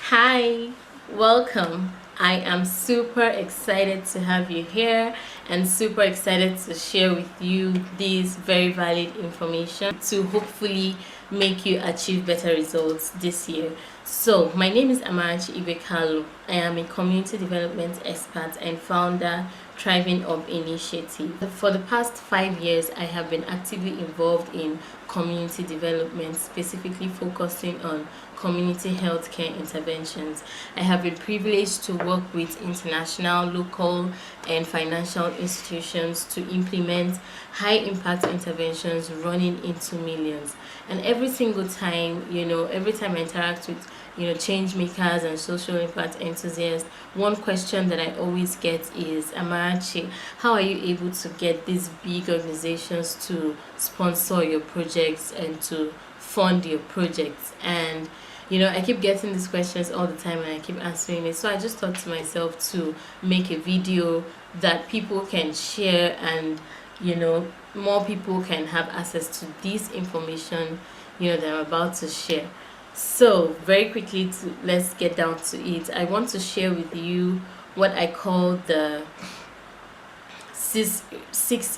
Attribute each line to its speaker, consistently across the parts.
Speaker 1: Hi, welcome. I am super excited to have you here and super excited to share with you this very valid information to hopefully make you achieve better results this year. So, my name is Amarachi Igwe Kalu. I am a community development expert and founder Thriving Up Initiative. For the past 5 years, I have been actively involved in community development, specifically focusing on community healthcare interventions. I have been privileged to work with international, local, and financial institutions to implement high impact interventions running into millions. And every single time, every time I interact with change makers and social impact enthusiasts, one question that I always get is, Amarachi, how are you able to get these big organizations to sponsor your projects and to fund your projects? And I keep getting these questions all the time and I keep answering it. So I just thought to myself to make a video that people can share and more people can have access to this information that I'm about to share. So very quickly, let's get down to it. I want to share with you what I call the six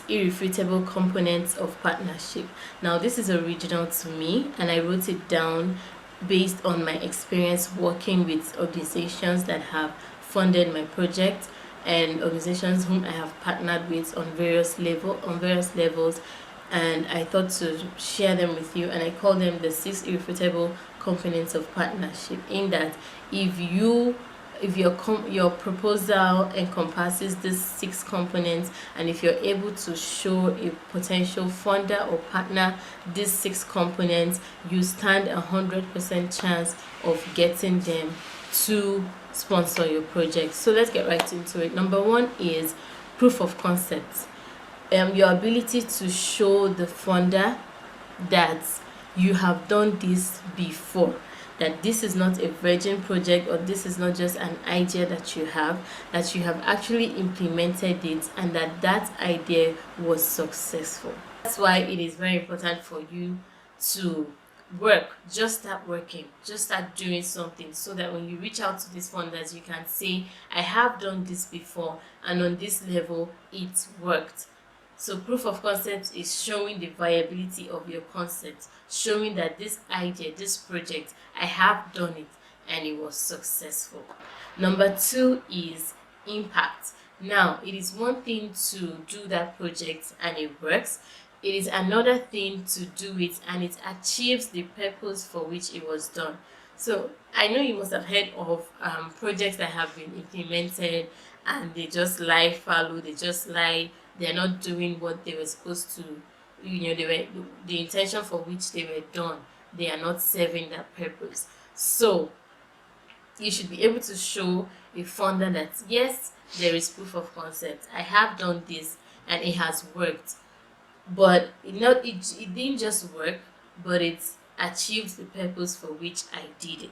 Speaker 1: irrefutable components of partnership. Now, this is original to me, and I wrote it down based on my experience working with organizations that have funded my project and organizations whom I have partnered with on various levels, and I thought to share them with you, and I call them the six irrefutable components of partnership. In that, if your proposal encompasses these six components, and if you're able to show a potential funder or partner these six components, you stand 100% chance of getting them to sponsor your project. So let's get right into it. Number one is proof of concept. Your ability to show the funder that you have done this before, that this is not a virgin project, or this is not just an idea that you have actually implemented it, and that idea was successful. That's why it is very important for you to just start working, just start doing something, so that when you reach out to these funders, you can say, I have done this before, and on this level it worked. So proof of concept is showing the viability of your concept, showing that this idea, this project, I have done it and it was successful. Number two is impact. Now, it is one thing to do that project and it works. It is another thing to do it and it achieves the purpose for which it was done. So I know you must have heard of projects that have been implemented and they just lie fallow, they're not doing what they were supposed to, the intention for which they were done, they are not serving that purpose. So you should be able to show a funder that yes, there is proof of concept, I have done this and it has worked, but it didn't just work, but it achieved the purpose for which I did it.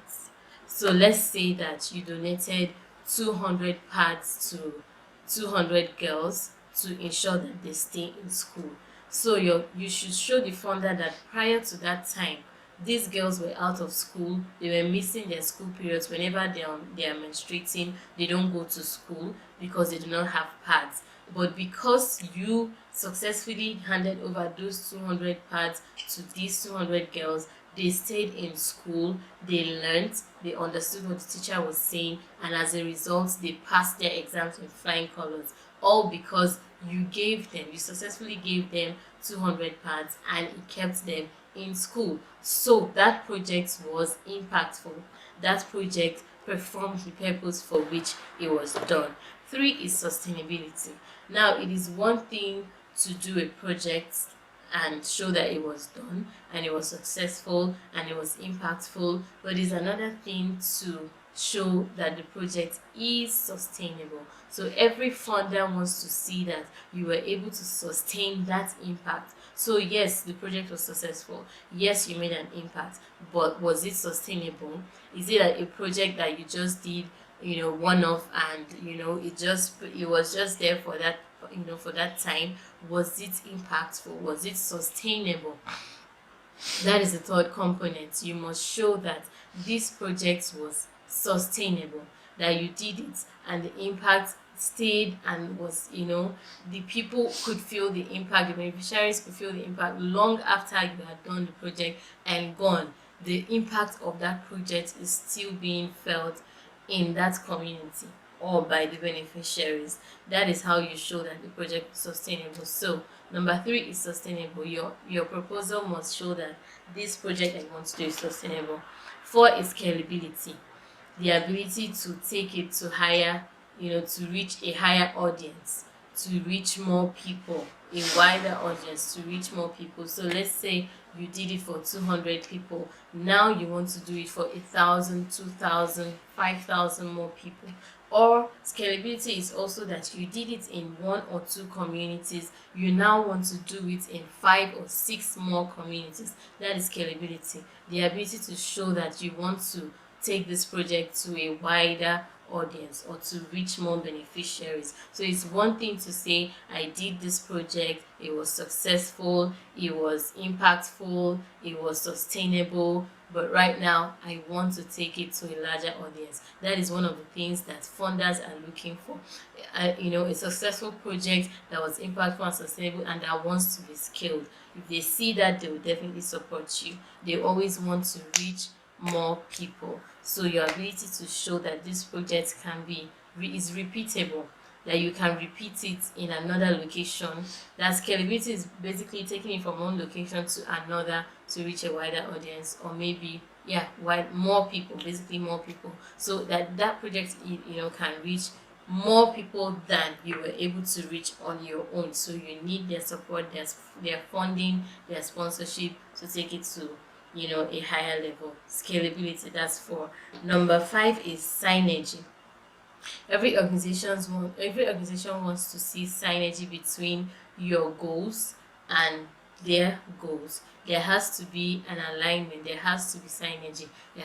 Speaker 1: So let's say that you donated 200 pads to 200 girls to ensure that they stay in school. So you should show the funder that prior to that time, these girls were out of school, they were missing their school periods. Whenever they are menstruating, they don't go to school because they do not have pads. But because you successfully handed over those 200 pads to these 200 girls, they stayed in school, they learned, they understood what the teacher was saying, and as a result, they passed their exams with flying colors. All because you successfully gave them 200 pads and it kept them in school. So that project was impactful. That project performed the purpose for which it was done. Three is sustainability. Now, it is one thing to do a project and show that it was done and it was successful and it was impactful, but it's another thing to show that the project is sustainable. So every funder wants to see that you were able to sustain that impact. So yes, the project was successful, yes, you made an impact, but was it sustainable? Is it a project that you just did one off and it was just there for that for that time? Was it impactful? Was it sustainable? That is the third component. You must show that this project was sustainable, that you did it and the impact stayed and was, the people could feel the impact, the beneficiaries could feel the impact long after you had done the project and gone. The impact of that project is still being felt in that community or by the beneficiaries. That is how you show that the project is sustainable. So number 3 is sustainable. Your proposal must show that this project that you want to do is sustainable. 4 is scalability, the ability to take it to higher, to reach a higher audience, to reach more people, a wider audience, to reach more people. So let's say you did it for 200 people. Now you want to do it for 1,000, 2,000, 5,000 more people. Or scalability is also that you did it in 1 or 2 communities. You now want to do it in 5 or 6 more communities. That is scalability. The ability to show that you want to take this project to a wider audience or to reach more beneficiaries. So it's one thing to say, I did this project, it was successful, it was impactful, it was sustainable, but right now I want to take it to a larger audience. That is one of the things that funders are looking for. A successful project that was impactful and sustainable and that wants to be scaled. If they see that, they will definitely support you. They always want to reach more people. So your ability to show that this project is repeatable, that you can repeat it in another location. That scalability is basically taking it from one location to another to reach a wider audience, or maybe more people, basically more people, so that project can reach more people than you were able to reach on your own. So you need their support, their funding, their sponsorship to take it to a higher level. Scalability, that's 4. Number 5 is synergy. Every organization wants to see synergy between your goals and their goals. There has to be an alignment, there has to be synergy, you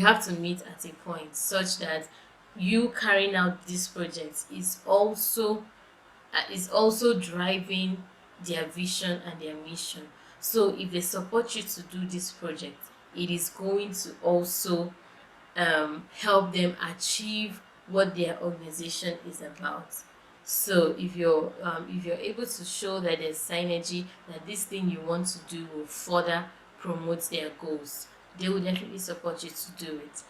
Speaker 1: have to meet at a point such that you carrying out this project is also driving their vision and their mission. So if they support you to do this project, it is going to also help them achieve what their organization is about. So if you're able to show that there's synergy, that this thing you want to do will further promote their goals, they will definitely support you to do it.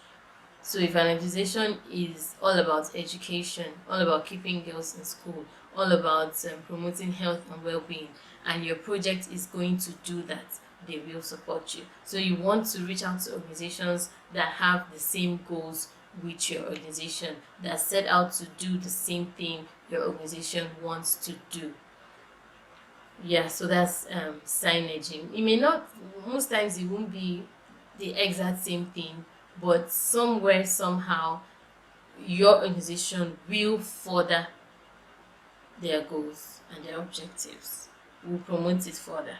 Speaker 1: So if an organization is all about education, all about keeping girls in school, all about promoting health and well-being, and your project is going to do that, they will support you. So you want to reach out to organizations that have the same goals with your organization, that set out to do the same thing your organization wants to do. So that's synergy. It may not, most times it won't be the exact same thing, but somewhere, somehow, your organization will further their goals and their objectives, will promote it further.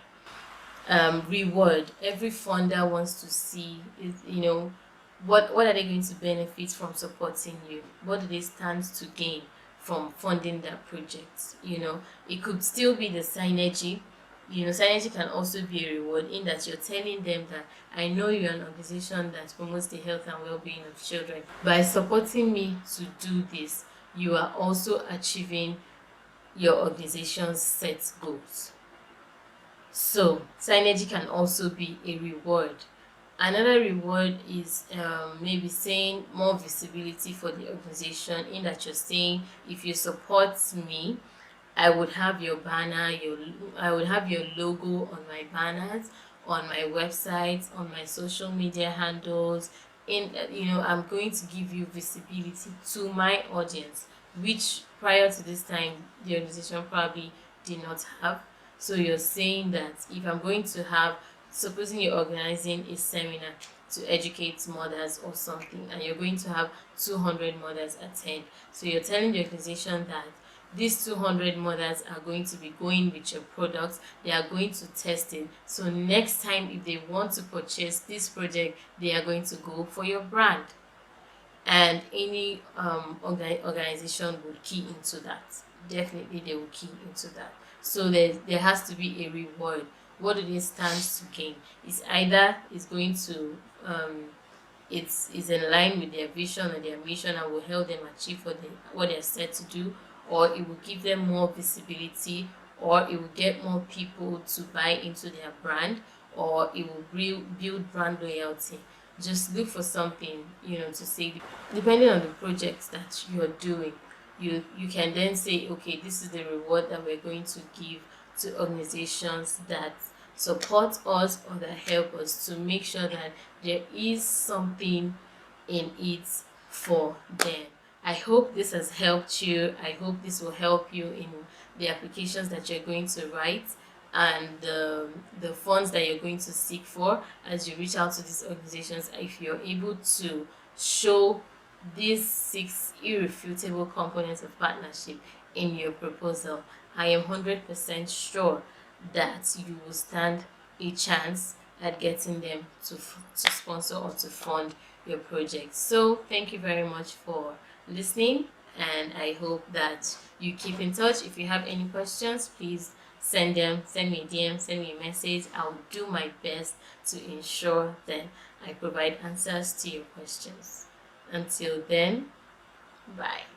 Speaker 1: Reward. Every funder wants to see is, what are they going to benefit from supporting you? What do they stand to gain from funding that project? It could still be the synergy. Synergy can also be a reward, in that you're telling them that I know you're an organization that promotes the health and well-being of children. By supporting me to do this, you are also achieving your organization's set goals. So synergy can also be a reward. Another reward is maybe saying more visibility for the organization, in that you're saying, if you support me, I would have your banner, I would have your logo on my banners, on my website, on my social media handles. I'm going to give you visibility to my audience, which prior to this time the organization probably did not have. So you're saying that if I'm going to have, supposing you're organizing a seminar to educate mothers or something, and you're going to have 200 mothers attend, so you're telling the organization that these 200 mothers are going to be going with your products, they are going to test it, so next time if they want to purchase this project, they are going to go for your brand. And any organization will key into that. Definitely they will key into that. So there has to be a reward. What do they stand to gain? It's either it's going to is in line with their vision or their mission and will help them achieve what they're set to do, or it will give them more visibility, or it will get more people to buy into their brand, or it will build brand loyalty. Just look for something, to say, depending on the projects that you're doing. You can then say, okay, this is the reward that we're going to give to organizations that support us or that help us, to make sure that there is something in it for them. I hope this has helped you. I hope this will help you in the applications that you're going to write, and the funds that you're going to seek for as you reach out to these organizations. If you're able to show these 6 irrefutable components of partnership in your proposal, I am 100% sure that you will stand a chance at getting them to sponsor or to fund your project. So thank you very much for listening, and I hope that you keep in touch. If you have any questions, please send me a DM, send me a message. I'll do my best to ensure that I provide answers to your questions. Until then, bye.